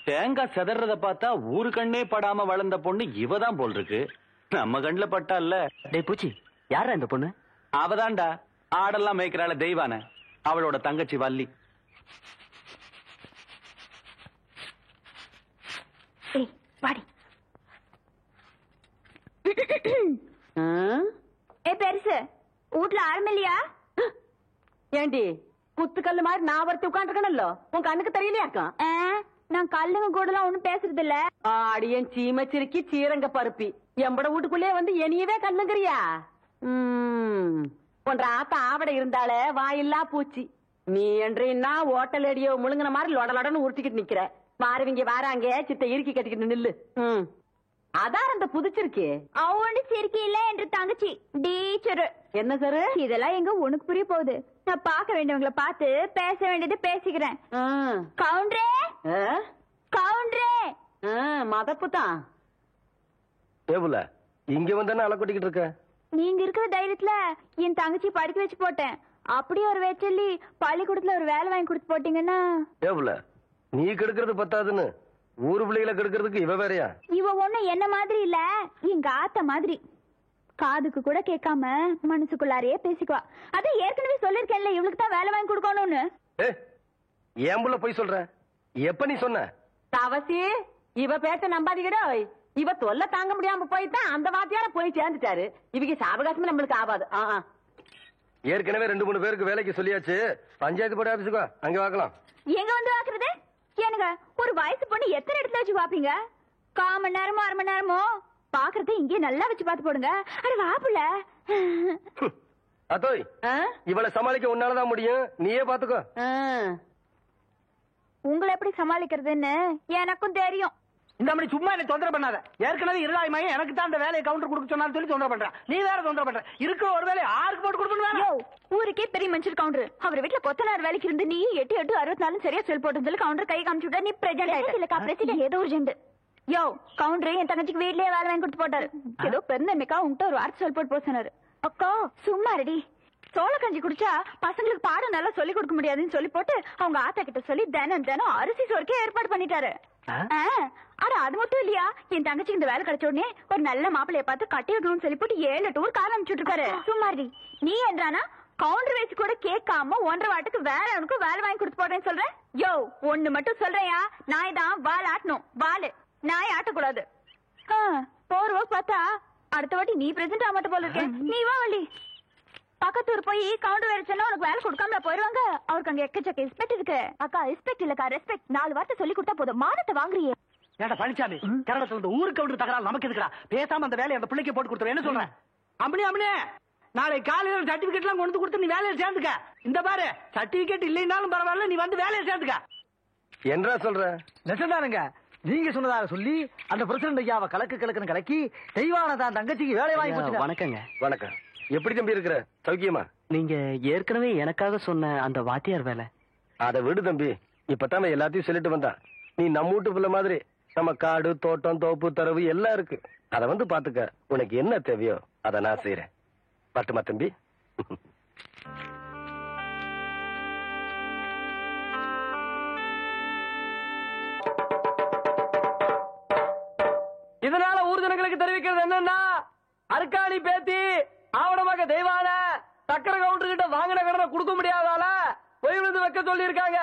தேங்காய் செதறத பார்த்தா ஊரு கண்ணே படாம வளர்ந்த பொண்ணு இவதான் போல் இருக்கு. நம்ம கண்ணுல பட்டா இல்ல. டேய் பூச்சி, யாரா இந்த பொண்ணு? அவதான்டா ஆடெல்லாம் மேய்க்கிறாள தெய்வான, அவளோட தங்கச்சி வள்ளி. வாடி. ஏ பெருசு, வீட்டுல ஆரம்பில்லையா? ஏண்டி குத்துக்கல்லு மாதிரி நான் ஒருத்தி உட்காந்துருக்கணும்ல, உன் கண்ணுக்கு தெரியலையாக்கா? நான் கல்லுங்க கூட எல்லாம் ஒண்ணும் பேசுறது இல்ல. ஆடியன் சீமச்சிருக்கி சீரங்க பருப்பி எம்பட வீட்டுக்குள்ளே வந்து என்னையவே கண்ணுங்கிறியா? ஒன்ற ஆத்த ஆவட இருந்தாலே வாயில்லா பூச்சி. நீ என்றா ஓட்டல் அடியோ முழுங்கின மாதிரி லொடலொடன்னு உருட்டிக்கிட்டு நிக்கிற. மாறுவீங்க வாராங்க சித்த இறுக்கி கட்டிக்கிட்டு நில்லு. அதான் அந்த புதுச்சிருக்கே அவனு சிரிக்கி இல்ல என்று தங்கச்சி டீச்சரு. என்ன சாரு இதெல்லாம் எங்க உனக்கு புரிய போகுது? நான் பார்க்க வேண்டியவங்களை பார்த்து பேச வேண்டியது பேசிக்கிறேன். கவுண்டரே கவுண்டரே. மதப்பு தான் இங்க வந்தானே அலை கொட்டிக்கிட்டு இருக்க. நீங்க இருக்கிற தைரியத்துல என் தங்கச்சி படிக்க வச்சு போட்டேன். அப்படியே ஒரு வேச்சல்லி பள்ளிக்கூடத்துல ஒரு வேலை வாங்கி கொடுத்து போட்டீங்கன்னா. நீ கெடுக்கிறது பத்தாதுன்னு ஊரு பிள்ளைகளை கெடுக்கிறதுக்கு இவ வேறையா? இவ ஒண்ணும் என்ன மாதிரி இல்ல, எங்க ஆத்த மாதிரி. காதுக்கு கூட கேட்காம மனசுக்குள்ளாரையே பேசிக்குவா. அதான் ஏற்கனவே சொல்லிருக்கேன்ல, இவளுக்கு தான் வேலை வாங்கி கொடுக்கணும்னு. ஏன் புள்ள போய் சொல்ற? எப்ப நீ சொன்ன? தவசி இவ பேச்ச நம்பாதீங்கடோ. இவ தொல்லை தாங்க முடியாம போய்தான் அந்த வாத்தியார போய் சேர்ந்துட்டாரு. இவங்க சாவகாசமே நம்மளுக்கு ஆகாது. ஏற்கனவே 2-3 பேருக்கு வேலைக்கு சொல்லியாச்சு. பஞ்சாயத்து போர்டு ஆபீஸுக்கா, அங்க வாக்கலாம். எங்க வந்து வாக்குறது? ஏனுங்க, ஒரு வயசு பொண்ணு எத்தனை இடத்துல வச்சு பாப்பீங்க? 1/4 மணி நேரமோ 1/2 மணி நேரமோ பாக்குறத இங்கே நல்லா வச்சு பாத்து போடுங்க. அட வாப்புல அத்தோய், இவளை சமாளிக்க உன்னாலதான் முடியும், நீயே பாத்துக்கோ. உங்களை எப்படி சமாளிக்கிறதுன்னு எனக்கும் தெரியும். இந்த மாதிரி சும்மா என்ன தொந்தரவு பண்ணாத. ஏற்கனவே இருளாய்மாயே எனக்கு தான் அந்த வேலையை கவுண்டர் கொடுக்க சொன்னாலும் சொல்லி தொந்தரவு பண்ற. நீ வேற தொந்தரவு பண்ற. இருக்கிற ஒரு வேலையை ஆருக்கு போட்டு கொடுக்கணும்? ஊருக்கே பெரிய மனுஷர் கவுண்டர். அவர் வீட்டுல கொத்தனார் வேலைக்கு இருந்து நீ 8 64 சரியா சொல் போட்டு சொல்லி கவுண்டர் கை காமிச்சு விட்டா நீ பிரசிடென்ட் இல்லக்கா. பிரசிடென்ட் ஏதோ ஒரு ஜெண்டு. யோ கவுண்டர் என் தங்கச்சிக்கு வீட்லயே வேலை வாங்கி கொடுத்து போட்டாரு. ஏதோ பெருந்தன்மைக்கா உங்ககிட்ட ஒரு வார்த்தை சொல் போட்டு போக சொன்னாரு. அக்கா சும்மா ரெடி. சோள கஞ்சி குடிச்சா பசங்களுக்கு பாடம் நல்லா சொல்லி கொடுக்க முடியாதுன்னு சொல்லி போட்டு அவங்க ஆத்தா கிட்ட சொல்லி தினம் அரிசி சோறுக்கே ஏற்பாடு பண்ணிட்டாரு. ஆனா அது மட்டும் இல்லையா, என் தங்கச்சிக்கு இந்த வேலை கிடைச்ச உடனே ஒரு நல்ல மாப்பிளைய பார்த்து கட்டி விடணும்னு சொல்லி போட்டு 7 டூர் கார் அனுப்பிச்சுட்டு இருக்காரு. சும்மாரி நீ என்றானா கவுண்டர் வச்சு கூட கேட்காம 1.5 வாட்டுக்கு வேற அவனுக்கு வேலை வாங்கி கொடுத்து போடுறேன்னு சொல்றேன். யோ ஒண்ணு மட்டும் சொல்றேயா, நாய் தான் வால் ஆட்டணும், வாலு நாய் ஆட்டக்கூடாது. போர்வ பார்த்தா அடுத்த வாட்டி நீ பிரசன்ட் ஆக மாட்ட போல இருக்க. நீ வா வள்ளி, பக்கத்தூர் போய் கவுண்டர் வேலை சொன்னா உனக்கு வேலை கொடுக்காம போயிருவாங்க. அவருக்கு அங்க எக்கச்சக்க ரெஸ்பெக்ட் இருக்கு. அக்கா ரெஸ்பெக்ட் இல்லக்கா ரெஸ்பெக்ட். 4 வார்த்தை சொல்லி கொடுத்தா போதும், மானத்தை வாங்குறியே. ஏடா பழனிசாமி, கரடத்துல இருந்து ஊருக்கு கவுண்டர் தகராறு நமக்கு இருக்குடா. பேசாம அந்த வேலையை அந்த பிள்ளைக்கு போட்டு கொடுத்துரு. என்ன சொல்றேன்? அம்மனே நாளை காலையில சர்டிபிகேட் எல்லாம் கொண்டு கொடுத்து நீ வேலையை சேர்ந்துக்க. இந்த பாரு, சர்டிபிகேட் இல்லைன்னாலும் பரவாயில்ல, நீ வந்து வேலையை சேர்ந்துக்க. என்ன சொல்ற? நெசந்தானுங்க, நீங்க சொன்னதாக சொல்லி அந்த பிரசிடண்ட் ஐயாவை கலக்குன்னு கலக்கி தெய்வானதான் தங்கச்சிக்கு வேலை வாங்கி கொடுத்து. வணக்கங்க. வணக்கம். எப்படி தம்பி இருக்கிற? சௌக்கியமா? நீங்க ஏற்கனவே எனக்காக சொன்ன அந்த வாத்தியார் வேலை. அதை விடு தம்பி, இப்பதான் எல்லாத்தையும் சொல்லிட்டு வந்தான். நீ நம்ம வீட்டு பிள்ளை மாதிரி நம்ம காடு தோட்டம் தோப்பு தரவு எல்லாம் இருக்கு. அத வந்து பாத்துக்க. உனக்கு என்ன தேவையோ அதை நான் செய்யறேன். பட்டுமா தம்பி? இதனால ஊர் ஜனங்களுக்கு தெரிவிக்கிறது என்னன்னா, அருக்காணி பேத்தி ஆவணமாக தெய்வான சக்கர கவுண்டர் கிட்ட வாங்கின கடனை கொடுக்க முடியாதால பொய் விழுந்து வைக்க சொல்லி இருக்காங்க.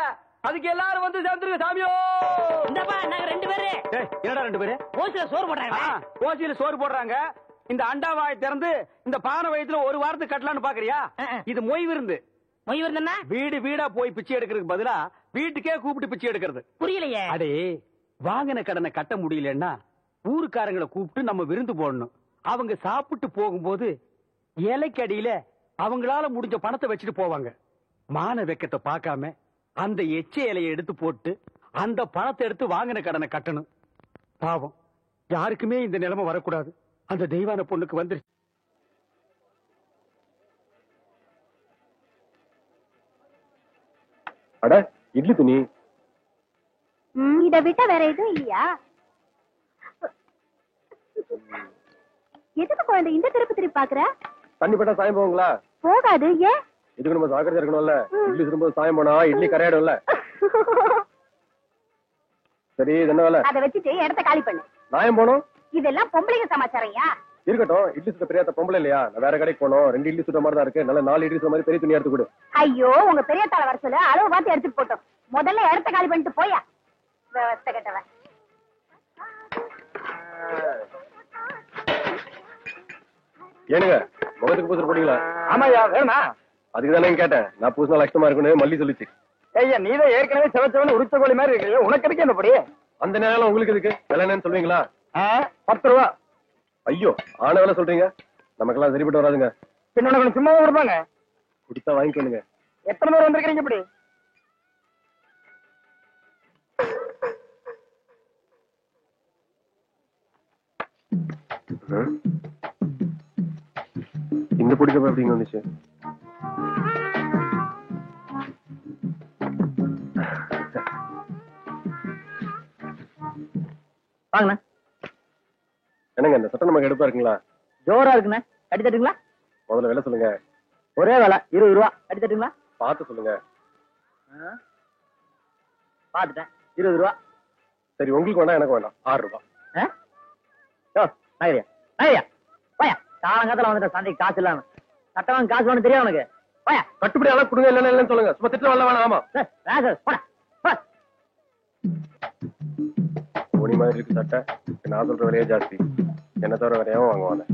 அதுக்கு எல்லாரும் வந்து சேர்ந்துருங்க சாமியோ. நாங்க 2 பேரு என்னடா 2 பேரு ஓசில சோறு போடுறாங்க. ஓசியில சோறு போடுறாங்க. இந்த அண்டாவாயை திறந்து இந்த பானை வயத்துல ஒரு வாரத்துக்கு கட்டலான்னு பாக்குறியா? இது மொய் விருந்து. மொய் விருந்தா வீடு வீடா போய் பிச்சை எடுக்கிறதுக்கு பதிலா வீட்டுக்கே கூப்பிட்டு பிச்சை எடுக்கிறது. புரியலையே. அடே, வாங்கின கடனை கட்ட முடியலன்னா ஊருக்காரங்களை கூப்பிட்டு நம்ம விருந்து போடணும். அவங்க சாப்பிட்டு போகும்போது இலைக்கு அடியில அவங்களால முடிஞ்ச பணத்தை வச்சுட்டு போவாங்க. மான வெக்கத்தை பார்க்காம அந்த எச்ச இலையை எடுத்து போட்டு அந்த பணத்தை எடுத்து வாங்கின கடனை கட்டணும். பாவம், யாருக்குமே இந்த நிலைமை வரக்கூடாது. அந்த தெய்வான பொண்ணுக்கு வந்து அட இட்லி துணி. இதை விட்டா வேற எதுவும் இல்லையா? எதுக்கு குழந்தை இந்த திருப்பி பாக்குற? தண்ணி பட்டா சாயம் போகுங்களா? போகாது. ஏன்? இதுக்கு நம்ம ஜாக்கிரதையா இருக்கணும்ல. இட்லி திரும்ப சாயம் போனா இட்லி கரையாடும்ல. சரி, என்ன வேலை? அதை வச்சுட்டு இடத்த காலி பண்ணு. நாயம் போனோம். இதெல்லாம் பொம்பளைங்க சமாச்சாரையா? இருக்கட்டும். இட்லி சுத்த பெரியாத்த பொம்பளை இல்லையா? நான் வேற கடைக்கு போனோம். 2 இட்லி சுத்த மாதிரி தான் இருக்கு. நல்ல 4 இட்லி சுத்த மாதிரி பெரிய துணி எடுத்து கொடு. ஐயோ, உங்க பெரிய தாள வர சொல்ல அளவு பார்த்து எடுத்துட்டு போட்டோம். முதல்ல இடத்த காலி பண்ணிட்டு போயா. கட்டவன் ஏனுங்க, முகத்துக்கு பூசல் போட்டீங்களா? ஆமாயா, வேணா. அதுக்கு தானே கேட்டேன். நான் பூசினா லட்சமா இருக்குன்னு மல்லி சொல்லிச்சு. ஐயா, நீதான் ஏற்கனவே செவச்சவன உரிச்ச கோழி மாதிரி இருக்கு. உனக்கு இருக்கு என்னப்படி? அந்த நேரம் உங்களுக்கு இருக்கு. விலை என்னன்னு சொல்லுவீங்களா? 10 ரூபா. ஐயோ, ஆன வேலை சொல்றீங்க. நமக்கெல்லாம் சரிப்பட்டு வராதுங்க. பின்னோட கொஞ்சம் சும்மா கொடுப்பாங்க. கொடுத்தா வாங்கிக்கணுங்க. எத்தனை பேர் வந்திருக்கீங்க இப்படி? இந்த பிடிக்கப்ப எப்படிங்க வந்துச்சு? வாங்கண்ணா. என்னங்க, இந்த சட்டம் நமக்கு எடுப்பா இருக்குங்களா? ஜோரா இருக்குண்ணா. கட்டி தட்டுங்களா? முதல்ல விலை சொல்லுங்க. ஒரே வேலை 20 ரூபா. கட்டி தட்டுங்களா? பார்த்து சொல்லுங்க. பாத்துட்டேன். 20 ரூபா. சரி, உங்களுக்கு வேண்டாம், எனக்கு வேண்டாம். 6 ரூபாய். நகரியா நகரியா போயா. காலங்காலத்துல வந்துட்ட சந்தைக்கு காசு இல்லாம. சட்டம் காசு வேணும் தெரியும் உனக்கு. போயா. கட்டுப்படி அளவு கொடுங்க. இல்லன்னு சொல்லுங்க. சும்மா திட்டம் வரல வேணாம். ஆமா, துணி மாதிரி இருக்கு சட்டை. நான் சொல்ற விலையே ஜாஸ்தி. என்ன தவிர வரையாவும் வாங்குவாங்க.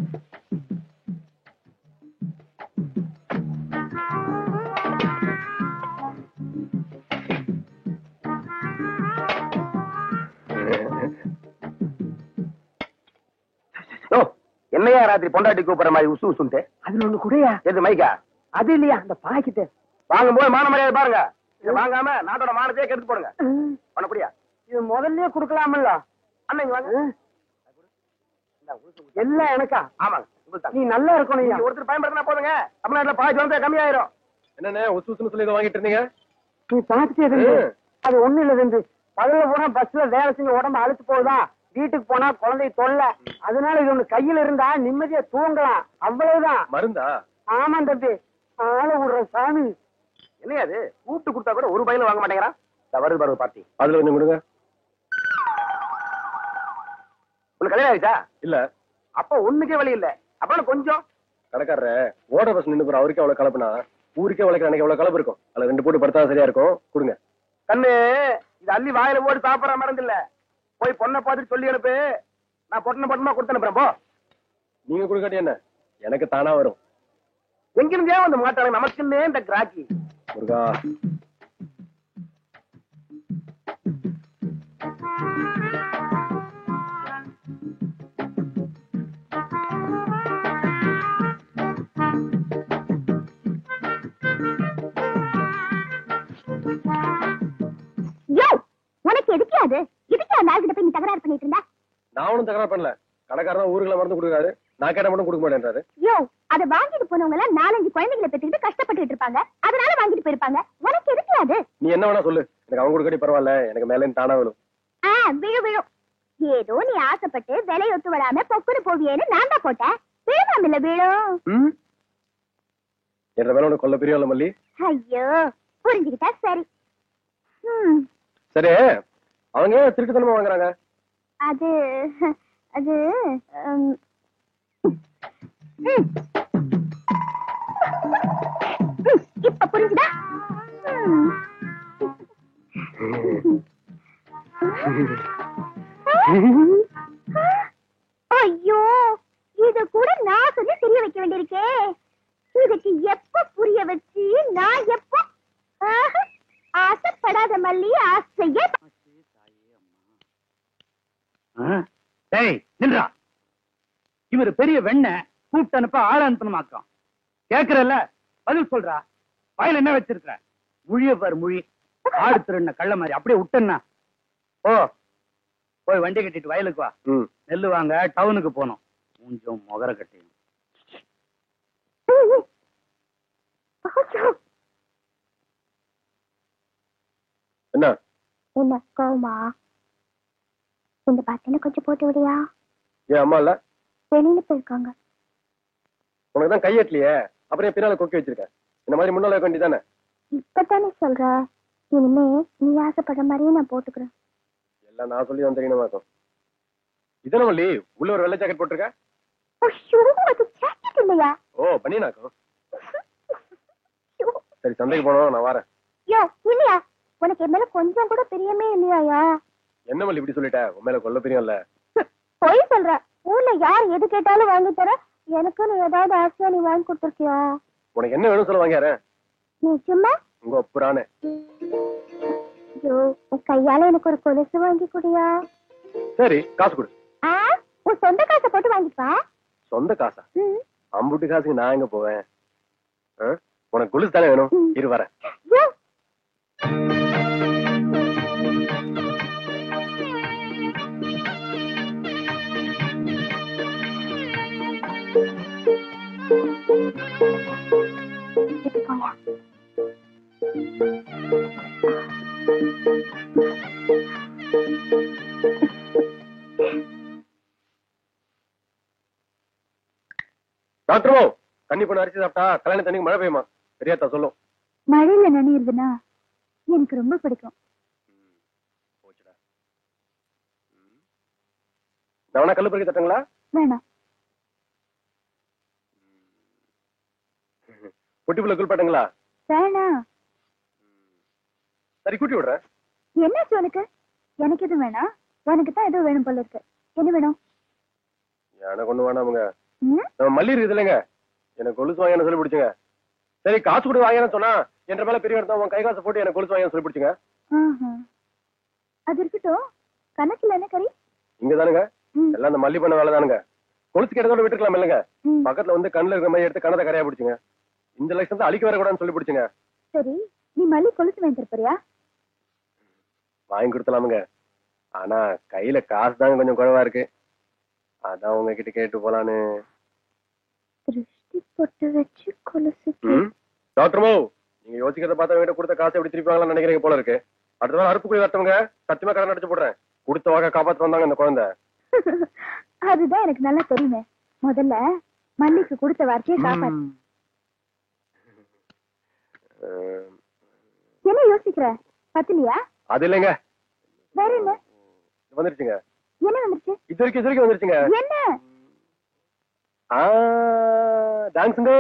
என்னையா ராத்திரி பொண்டாட்டி கூப்பிடுற மாதிரி உசு உசுன்ட்டு? அதுல ஒண்ணு கூடயா? எது மைக்கா? அது இல்லையா, அந்த பாக்கிட்டு வாங்கும் போது மான மரியாதை பாருங்க. இதை வாங்காம நாட்டோட மானத்தையே கெடுத்து போடுங்க. பண்ணப்படியா? இது முதல்லயே குடுக்கலாமல்ல. அண்ணா இங்க வாங்க. எல்லாம் எனக்கா? ஆமாங்க, உங்களுக்கு நீ நல்லா இருக்கணும். நீங்க ஒருத்தர் பயன்படுத்தினா போதுங்க. தமிழ்நாட்டுல பாதி வந்து கம்மியாயிரும். என்னண்ணே உசு உசுன்னு சொல்லி இதை வாங்கிட்டு இருந்தீங்க? நீ பார்த்துட்டே இருந்து. அது ஒண்ணு இல்ல இருந்து. பகல்ல போனா பஸ்ல வேலை செஞ்சு உடம்பு அழுத்து போகுதா, வீட்டுக்கு போனா குழந்தை தொல்லை. அதனால இது ஒண்ணு கையில இருந்தா நிம்மதியா தூங்கலாம். அவ்வளவுதான். மருந்தா? ஆமா தம்பி, ஆள விடுற சாமி. என்னையா அது? கூப்பிட்டு கொடுத்தா கூட ஒரு பையில வாங்க மாட்டேங்கிறான். வருது பார்ட்டி. அதுல கொஞ்சம் கொடுங்க. உனக்கு கல்யாணம் ஆயிடுச்சா? இல்ல. அப்ப ஒண்ணுக்கே வழி இல்ல. அப்புறம் கொஞ்சம் கடைக்காரர ஓட பஸ் நின்று போற அவருக்கே அவ்வளவு கலப்புனா ஊருக்கே உழைக்கிற அன்னைக்கு எவ்வளவு கலப்பு இருக்கும். அதுல 2 போட்டு படுத்தா சரியா இருக்கும். கொடுங்க. கண்ணு, இது அள்ளி வாயில போட்டு சாப்பிடற மருந்து இல்ல. போய் பொண்ணை பார்த்துட்டு சொல்லி அனுப்பு. நான் பொட்டனை பொட்டமா கொடுத்து அனுப்புறேன். போ. நீங்க கொடுக்காட்டி என்ன, எனக்கு தானா வரும். எங்கிருந்தே வந்து மாட்டாங்க நமக்குன்னே இந்த கிராக்கி. முருகா. உனக்கு எதுக்கு அது? இதுக்கு அந்த ஆள்கிட்ட போய் நீ தகராறு பண்ணிட்டு இருந்தா? நான் ஒண்ணும் தகராறு பண்ணல. கடைக்காரன் ஊருக்குள்ள மருந்து கொடுக்காரு, நான் கேட்ட மட்டும் கொடுக்க மாட்டேன்றாரு. யோ, அதை வாங்கிட்டு போனவங்க எல்லாம் 4-5 குழந்தைகளை பெற்றுக்கிட்டு கஷ்டப்பட்டு இருப்பாங்க. அதனால வாங்கிட்டு போயிருப்பாங்க. உனக்கு எதுக்கு அது? நீ என்ன வேணா சொல்லு, எனக்கு அவங்க கொடுக்காட்டி பரவாயில்ல. எனக்கு மேல தானா வேணும். விழும் விழும். ஏதோ நீ ஆசைப்பட்டு விலை ஒத்து விடாம பொக்குன்னு போவியேன்னு நான் தான் போட்டேன். விழுவாம இல்ல விழும். என்ற மேல உனக்கு கொல்ல பிரியம் இல்ல மல்லி. ஐயோ, புரிஞ்சுக்கிட்டா சரி. சரி, அவங்க ஏன் திருட்டுத்தனமா வாங்குறாங்க? அது அது இப்ப புரிஞ்சுதா? ஐயோ, இத கூட நான் சொல்லி தெரிய வைக்க வேண்டியிருக்கே. இதுக்கு எப்ப புரிய வச்சு நான் எப்ப ஆசைப்படாத மல்லி ஆசையே. டேய் நின்றா. இவர் பெரிய வெண்ண கூப்பிட்டு அனுப்ப ஆள அனுப்பணுமாக்கம். கேக்குறல்ல, பதில் சொல்றா. வயல் என்ன வச்சிருக்க? முழிய பாரு முழி. ஆடு திருண்ண கள்ள மாதிரி அப்படியே விட்டேன்னா. ஓ, போய் வண்டி கட்டிட்டு வயலுக்கு வா. நெல்லு வாங்க டவுனுக்கு போனோம். கொஞ்சம் முகர கட்டியும். என்ன என்ன கோமா? இந்த பட்டனை கொஞ்சம் போட்டு விடியா? ஏன் அம்மா இல்ல? வெளியில போயிருக்காங்க. உனக்கு தான் கையெட்டலையே, அப்புறம் பின்னால கொக்கி வச்சிருக்க. இந்த மாதிரி முன்னால வைக்க வேண்டியதானே? இப்பதானே சொல்ற. இனிமே நீ ஆசைப்படுற மாதிரியே நான் போட்டுக்கிறேன். எல்லாம் நான் சொல்லி தான் தெரியணுமா இருக்கும். இதன மல்லி, உள்ள ஒரு வெள்ளை ஜாக்கெட் போட்டிருக்க. அது ஜாக்கெட் இல்லையா? ஓ, பண்ணினாக்கும். சரி, சந்தைக்கு போனோம், நான் வரேன். யோ, இல்லையா? உனக்கு என் மேல கொஞ்சம் கூட பிரியமே இல்லையா? என்ன மல்லி இப்படி சொல்லிட்ட? உன் மேல கொல்ல பிரியம் இல்ல. போய் சொல்ற. ஊர்ல யார் எது கேட்டாலும் வாங்கி தர. எனக்கு நீ ஏதாவது ஆசையா நீ வாங்கி கொடுத்துருக்கியா? உனக்கு என்ன வேணும் சொல்ல வாங்கியாரேன். நீ சும்மா உங்க அப்புறானே. ஐயோ, உன் கையால எனக்கு ஒரு கொலுசு வாங்கி குடியா? சரி, காசு கொடு. உன் சொந்த காசை போட்டு வாங்கிப்பா. சொந்த காசா? அம்புட்டு காசுக்கு நான் எங்க போவேன்? உனக்கு கொலுசு தானே வேணும். இரு வரேன். டாக்டர், தண்ணி பொண்ணு அரிசி சாப்பிட்டா கல்யாண தண்ணிக்கு மழை பெய்யுமா? பெரியாத்தா சொல்லும். மழையில நனையுதுன்னா எனக்கு ரொம்ப பிடிக்கும். நான் கல்லு பறிக்க தட்டுங்களா? வேணாம். குட்டிப்புள்ள குளிப்பாட்டுங்களா? வேணாம். சரி, கூட்டி விடுறேன். என்னாச்சு உனக்கு? எனக்கு எதுவும் வேணாம். உனக்கு தான் எதுவும் வேணும் போல இருக்கு. என்ன வேணும்? எனக்கு ஒண்ணு வேணாமுங்க. நம்ம மல்லி இருக்குது இல்லைங்க, எனக்கு கொலுசு வாங்க சொல்லி பிடிச்சுங்க. சரி, காசு கொடு வாங்கன்னு சொன்னா என்ற மேல பெரிய இடத்த உன் கை காசு போட்டு எனக்கு கொலுசு வாங்க சொல்லி பிடிச்சுங்க. அது இருக்கட்டும். கணக்குல என்ன கறி? இங்க தானுங்க எல்லாம் அந்த மல்லி பண்ண வேலை தானுங்க. கொலுசு கிடத்தோட விட்டுருக்கலாம் இல்லைங்க. பக்கத்துல வந்து கண்ணுல இருக்கிற மாதிரி எடுத்து கணத்தை கரையா பிடிச்சுங்க. இந்த லட்சம் தான் அழிக்க வரக்கூடாதுன்னு சொல்லி பிடிச்சுங்க. சரி, நீ மல்லி கொலுசு வாங்கி தரப்போறியா? வாங்கி கொடுத்தலாமுங்க. ஆனா கையில காசு தாங்க கொஞ்சம் குறைவா இருக்கு. அதான் உங்ககிட்ட கேட்டு போலான்னு. திருஷ்டி போட்டு வச்சு கொலுசு. டாக்டர், நீங்க யோசிக்கிறத பார்த்தா வீட்டை கொடுத்த காசை எப்படி திருப்பாங்களான்னு நினைக்கிறீங்க போல இருக்கு. அடுத்த நாள் அறுப்பு குழி வரட்டவங்க சத்தியமா கடன் அடிச்சு போடுறேன். கொடுத்த வாக்க காப்பாத்து வந்தாங்க இந்த குழந்தை. அதுதான் எனக்கு நல்லா தெரியுமே. முதல்ல மல்லிக்கு கொடுத்த வார்த்தையை காப்பாத்து. என்ன யோசிக்கிற? பத்திலியா? அது இல்லைங்க, வேற என்ன வந்துருச்சுங்க. என்ன வந்துருச்சு? இது வரைக்கும் வந்துருச்சுங்க. என்ன? டான்ஸுங்க.